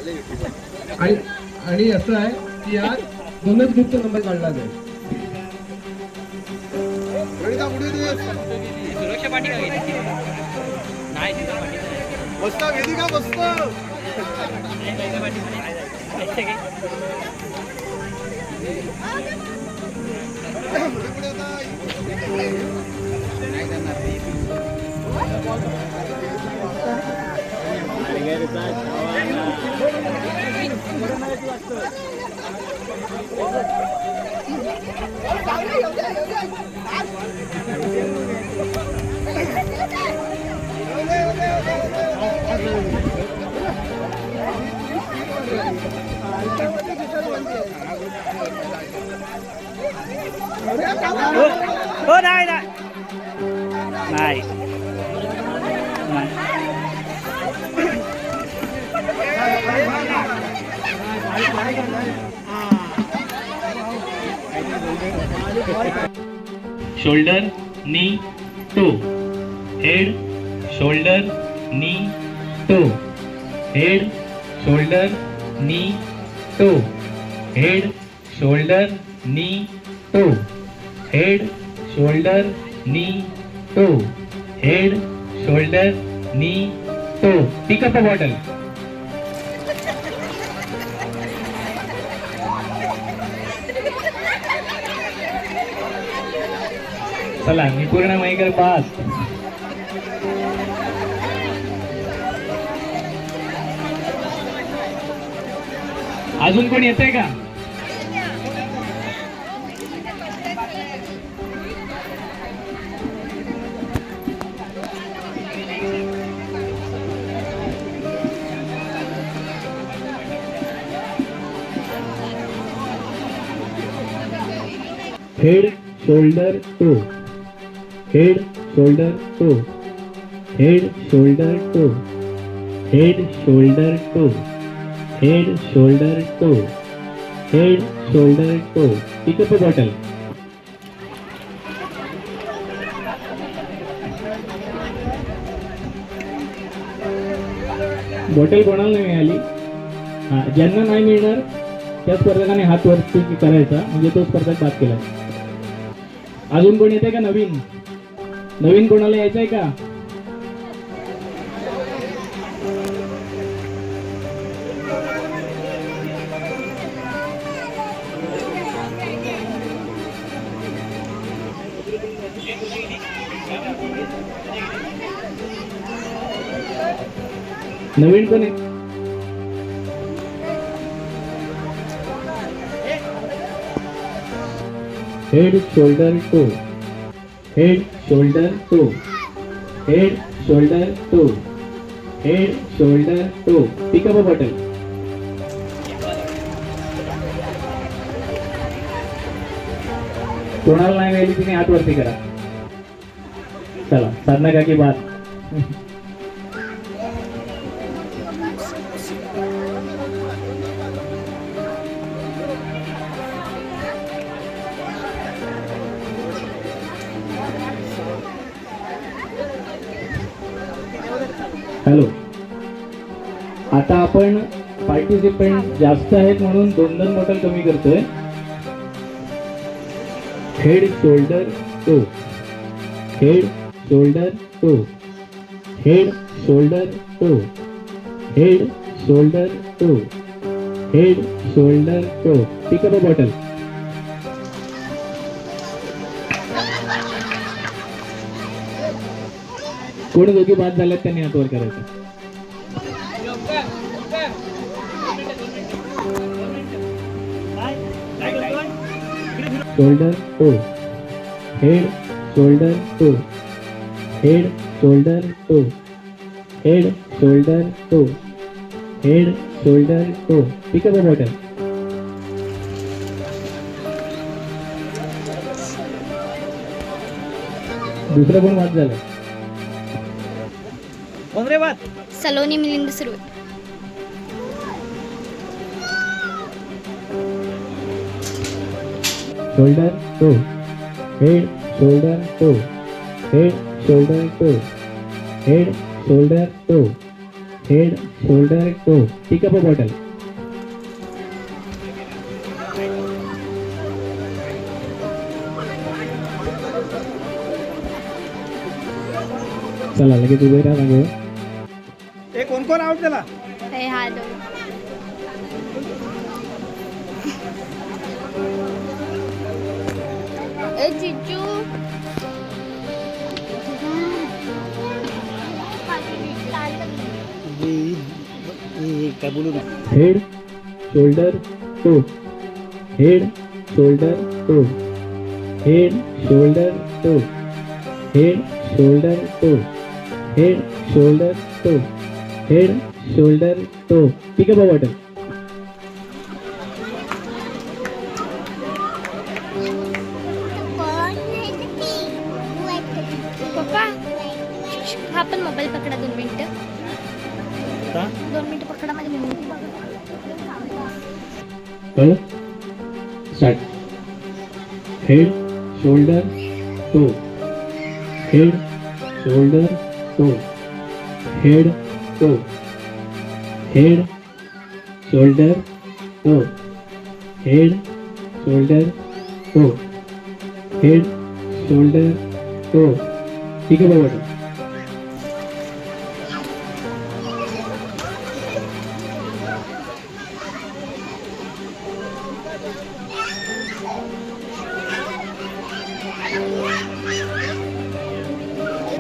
आणि असं आहे की यात दोनच ग्रुपचा नंबर काढला जाईल. सुरक्षा पाठी का गेली नाही बसता गेली का बसत हो नाही नाही shoulder knee toe head shoulder knee toe head shoulder knee toe head shoulder knee toe head shoulder knee toe head shoulder knee toe pick up a bottle. चला मी पूर्ण माईकर पास. अजून कोण येतंय का? Head shoulder toe head shoulder toe head shoulder toe head shoulder toe head shoulder toe head shoulder toe pick up a bottle. Bottle कोणाला नाही मिळाली, ज्यांना नाही मिळणार त्या स्पर्धकाने हात वरती करायचा म्हणजे तो स्पर्धक बाद केला. अजून कोण येते का नवीन? नवीन कोणाला यायचंय का? नवीन कोण आहे? Head shoulder toe head shoulder toe head shoulder toe head shoulder toe pick up a bottle. कोणाला नाही मिळाली तिने हात वरती करा. चला साधना का की बात. हॅलो, आता आपण पार्टिसिपेंट जास्त आहेत म्हणून 2-2 बॉटल कमी करतोय. Head shoulder toe head shoulder toe head shoulder toe head shoulder toe head shoulder toe pick up a bottle. कोण दोघी बाद झाल्यात त्यांनी हात वर करायचं. Shoulder toe head shoulder toe head shoulder toe head shoulder toe head shoulder toe pick up a bottle. दुसरं कोण बाद झालं? Saloni Milind Surve. Shoulder toe head shoulder toe head shoulder toe head shoulder toe head shoulder toe pick up a bottle. चला लगेच उभे राहा जागेवर. हे कोण कोण आउट झाला? हे हा दोन. ए जिजू काय बोलू ना? Head shoulder toe head shoulder toe head shoulder toe head shoulder toe head shoulder toe head shoulder toe pick up a bottle. पप्पा हा पण मोबाईल पकडा 2 मिनिटं. 2 मिनिटं पकडा माझी मम्मी. कळलं? Start. Head shoulder toe head shoulder toe head toe head shoulder toe head shoulder toe head shoulder टो ठीक आहे बाबा.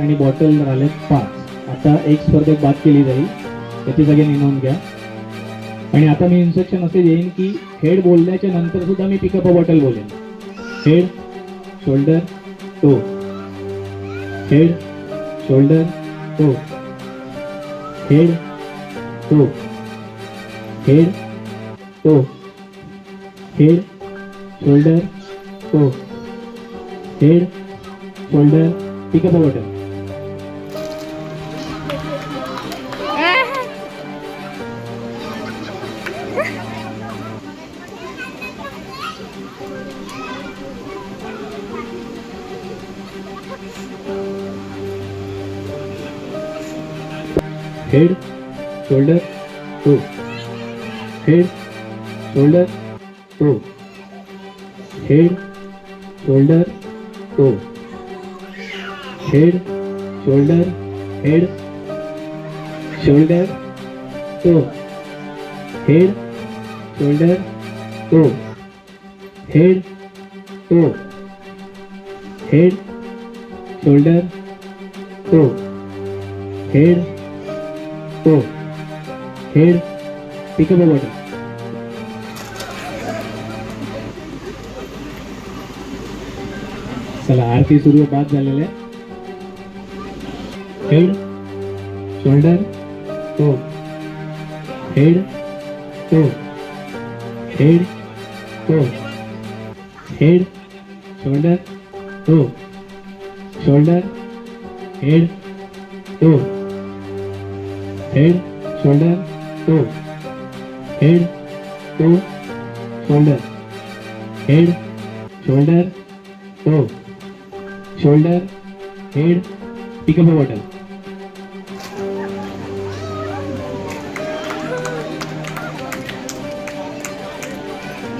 आणि बॉटल राहिले 5. आता एक स्पर्धेत बाद केली जाईल त्याची सगळ्यांनी नोंद घ्या. आणि आता मी इन्स्ट्रक्शन असे देईन की हेड बोलल्याच्या नंतर सुद्धा मी पिकअप अ बॉटल बोलेन. Head shoulder toe head shoulder toe head toe head toe head shoulder toe head shoulder pick up a bottle. Head shoulder toe head shoulder toe head shoulder toe head shoulder head shoulder toe head shoulder toe head toe head shoulder toe head toe head pick up a bottle. चला आरती सुरू बाद झालेले. Head shoulder toe head toe head toe head shoulder toe shoulder head toe head shoulder toe head toe shoulder head shoulder toe shoulder head pick up a bottle.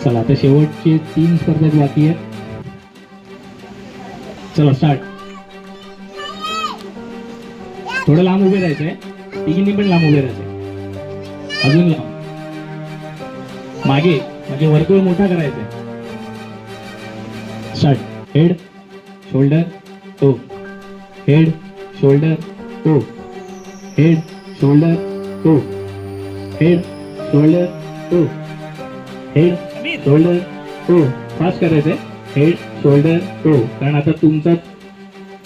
चला आता शेवटचे 3 स्पर्धक बाकी आहेत. चला स्टार्ट. थोडं लांब उभे राहायचंय. तिघींनी पण लांब उभे राहायचंय. अजून लांब मागे म्हणजे वर्तुळ मोठा करायचा. Start. Head shoulder toe head shoulder toe head shoulder toe head shoulder toe head shoulder टो. फास्ट करायचंय. हेड शोल्डर टो कारण आता तुमचा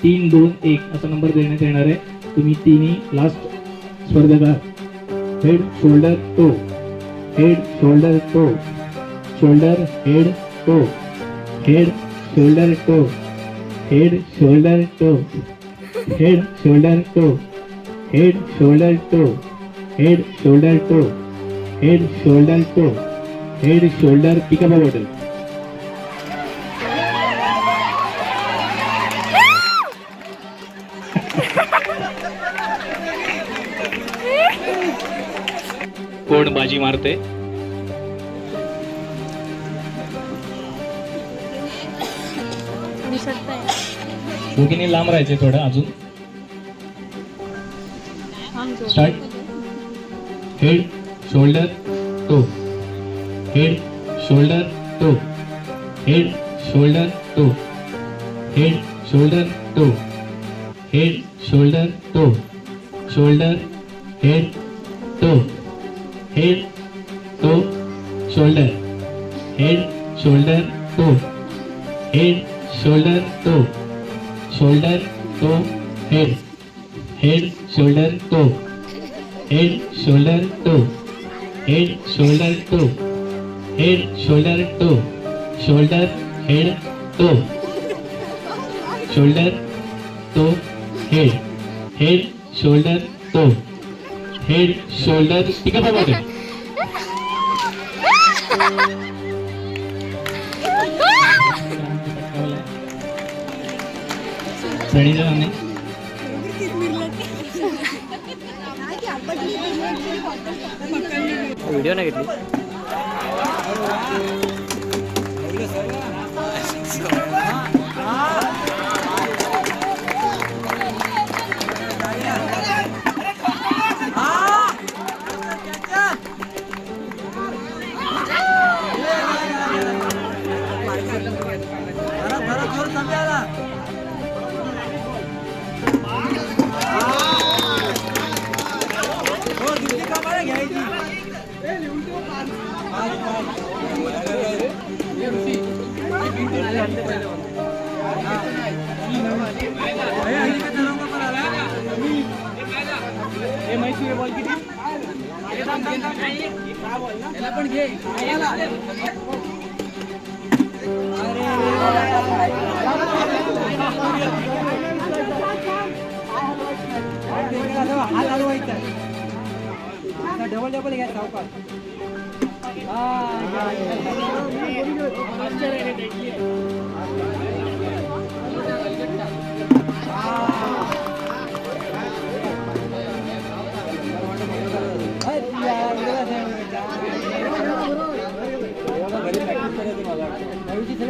3 2 1 असा नंबर देण्यात येणार आहे. तुम्ही तिन्ही लास्ट स्पर्धक आहात. Head shoulder toe head shoulder toe shoulder head toe head shoulder toe head shoulder toe head shoulder toe head shoulder toe head shoulder toe head shoulder toe head shoulder pick up a bottle. कोण बाजी मारते. दोघींनी लांब राहायचे थोडं अजून. Start. Head shoulder toe, head shoulder toe, head shoulder toe, head shoulder toe, head shoulder toe, shoulder head toe, head toe shoulder, head shoulder toe, head shoulder toe, shoulder toe head, head shoulder toe, head shoulder toe, head shoulder toe, head shoulder toe, shoulder head toe, shoulder toe head, head shoulder toe, head shoulder. ठीक आहे बाबा. Video नाही घेतली. Double घ्या सावकाश.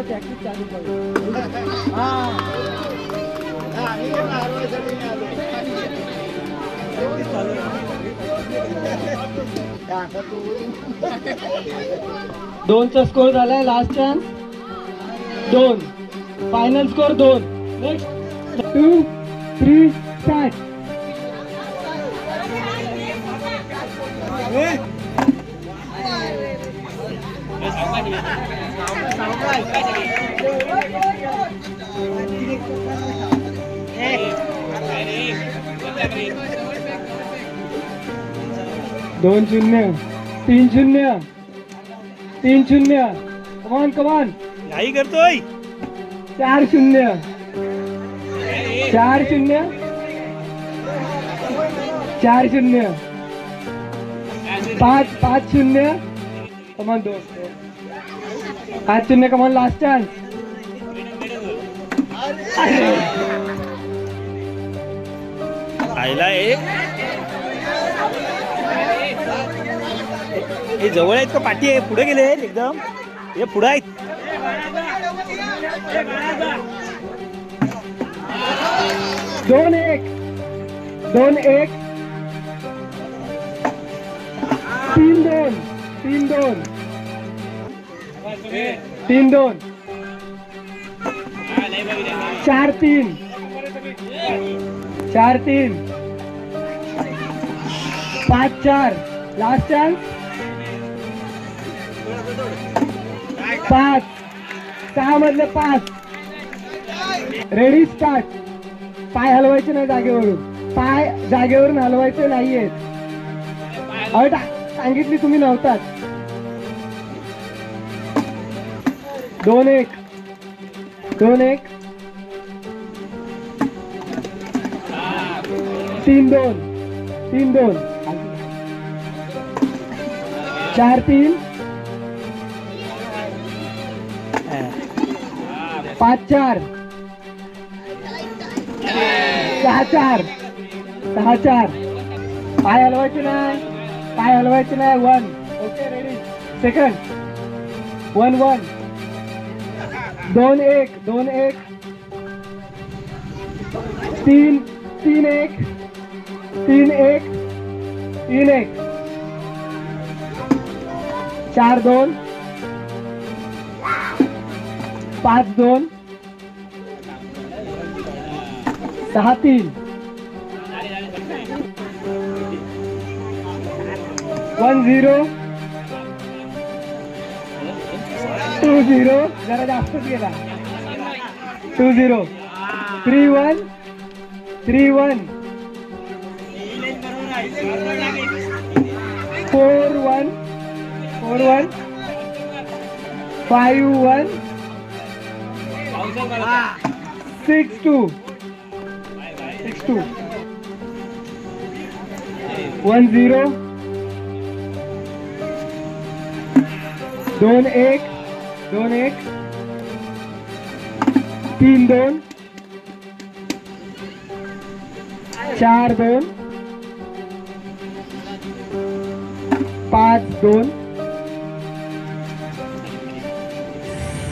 Practice चालू दोनचा score झालाय. Last chance 2. Final score 2. Next 2, 3 start. दोन 0, 3-0, 3-0. कमान कमान. नाही करतोय. 4-0, 4-0, 4-0, 5-0. कमान 2, 5-0. कमान लास्ट चान्स. आयला हे जवळ आहेत का पाठी आहे. पुढे गेले एकदम. हे पुढे आहेत. 2-1, 2-1, 3-2, 3-2, 3-2, 4-3, 4-3, 5-4. Last chance. 5, 6 मधले 5. Ready start. पाय हलवायचे नाही जागेवरून. पाय जागेवरून हलवायचे नाहीयेत. सांगितली तुम्ही नव्हतात. 2-1, 2-1, 3-2, 3-2, 4-3, 5-4, 6-4, 6-4. पाय हलवायचे नाही. काय हलवायचे नाही. 1 ओके रेडी. सेकंड 1 1 2 1 2 1 3 3 1 3 1 3 1 4 2 5 2 6 3 1 0 2 0 जरा जास्तच गेला. 2 0 3 1 3 1 4 1 4 1 5 1 6 2 6 2 1 0 2 1 2 1 3 2 4 2 5 2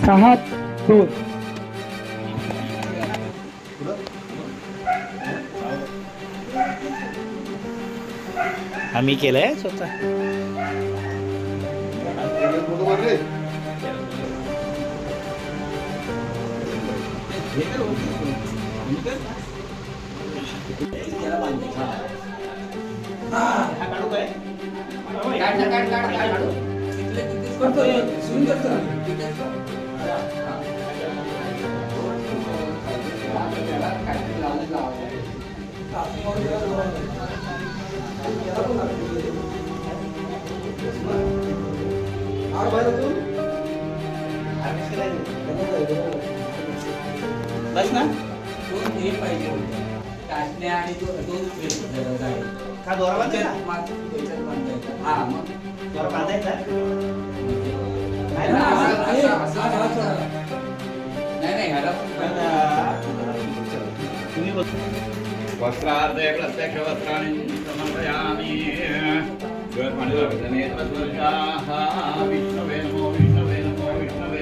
6 2 आम्ही केलंय स्वतः. बस ना हे पाहिजे काटण्या आणि दोन का दोरा बांधायचा? हा मग दोरा बांधायचा? नाही ह्याला तुम्ही वस्त्रार्थे प्रत्यक्ष वस्त्राणि समर्पयामि. विष्णवे नमो विष्णवे नमो विष्णवे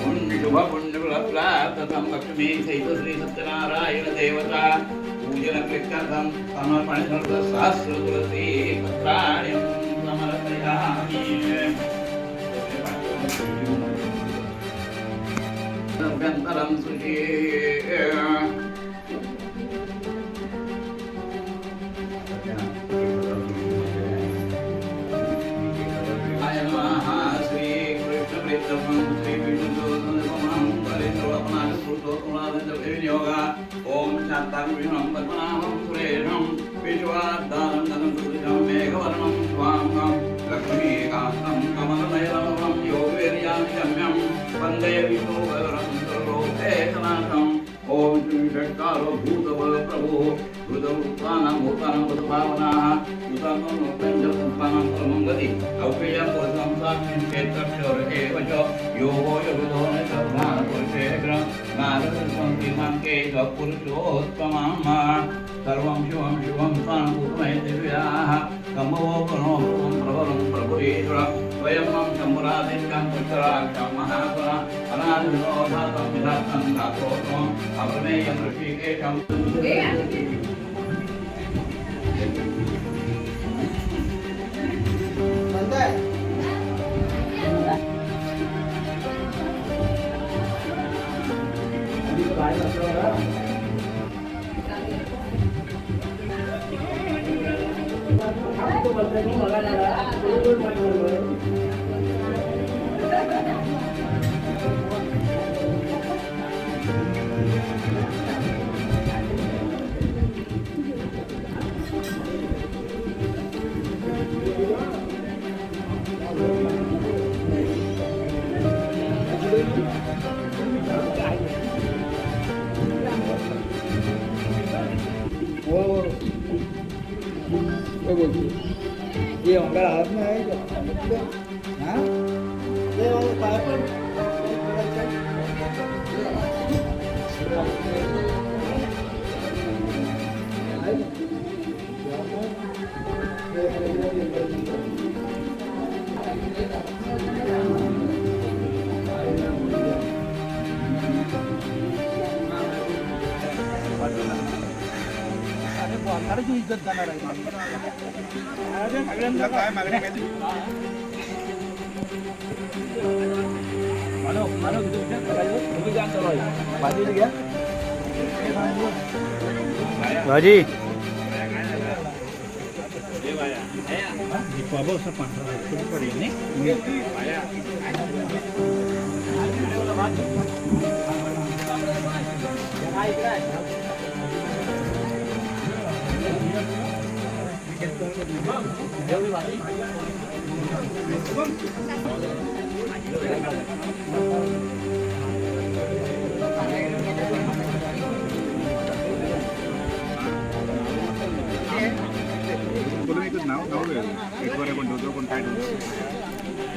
पुण्यशुभपुण्यप्राप्तम् लक्ष्मी सहित श्री सत्यनारायण देवता पूजन कृत्यर्थं समर्पण सहस्र तुलसी पत्राणि समर्पयामि. अभ्यन्तरं सुषे श्री कृष्ण प्रीतम श्री विष्णु ओम शांतां विष्णुं पद्मनाभं सुरेशं विश्वाद्धानं सुदृशं मेघवर्णं स्वांगं लक्ष्मीकान्तं कमलनयनं योगवीर्यानि गम्यं वन्दे विष्णुवरं सर्वलोकैकनाथम्. ओम श्री षट्कारो भूतबल प्रभो भूतभूतानां भूतानां भूतभावनाः भूतानां लोकञ्जलसंस्थानां परमङ्गति अव्ययं पुरुषं साक्षिं क्षेत्रक्षर एव च योगो योगितो न प्रधानपुरुषेग्र नारदसंकीर्णन्ते पुरुषोत्तमं सर्वं शिवं शिवं सानुभूतमहे दिव्याः कमवो प्रणो प्रबलं प्रभुरीश्वर स्वयं मम शम्भुरादित्यं पुष्कराक्षं महात्मना अनादिविनोधातं विधातं धातोत्वम् अप्रमेयं ऋषिकेशं. ये होंगे हाथ में है हाँ ये वाले पाइप इज्जत जाणार आहे सगळ्यांना काय मागणी काय भाजी बाबा असं पांढरा पडेल नाही नाव एक बरे पण ठेवतो पण काय झाले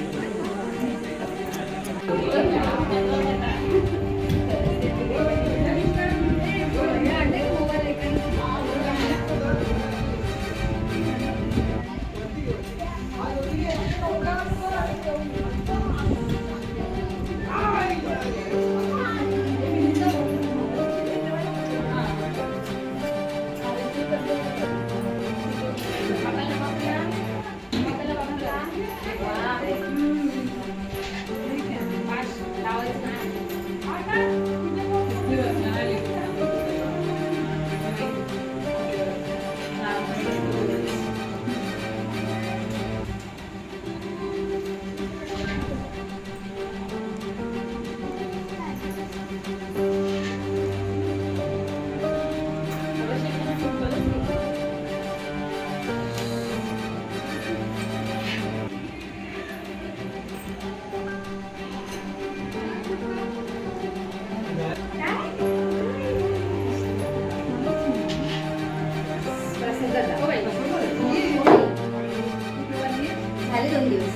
2 दिवस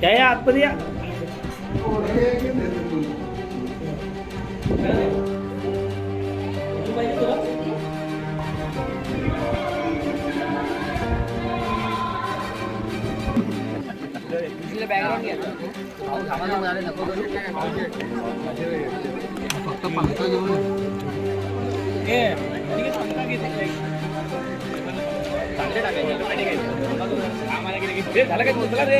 या आतमध्ये या फक्त पंखा घेऊन झालं काय तुला रे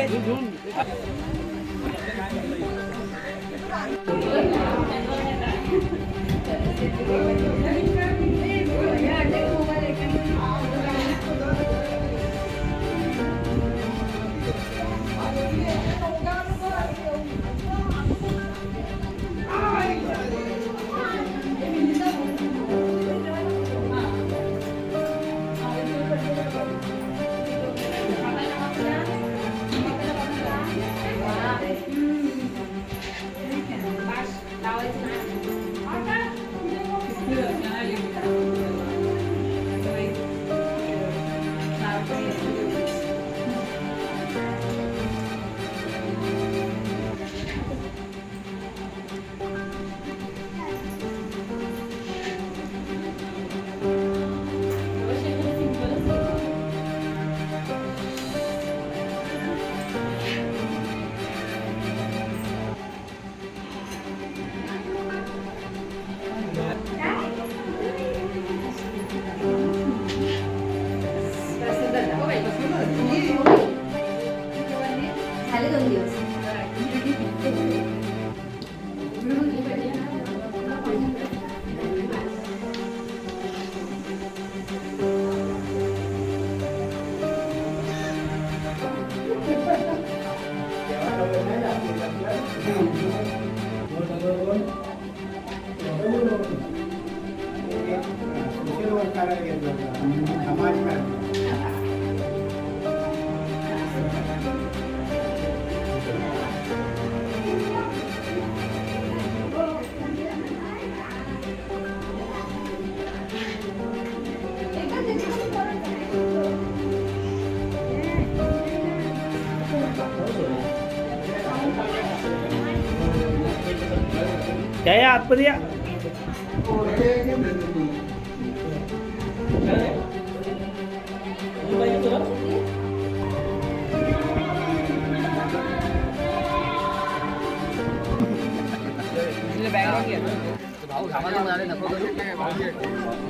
या आतमध्ये या.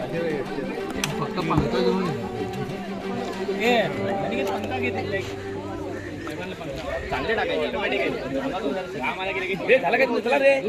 फक्त पंखा घेऊन ये. चांगले टाकायचे झालं काय तुला रे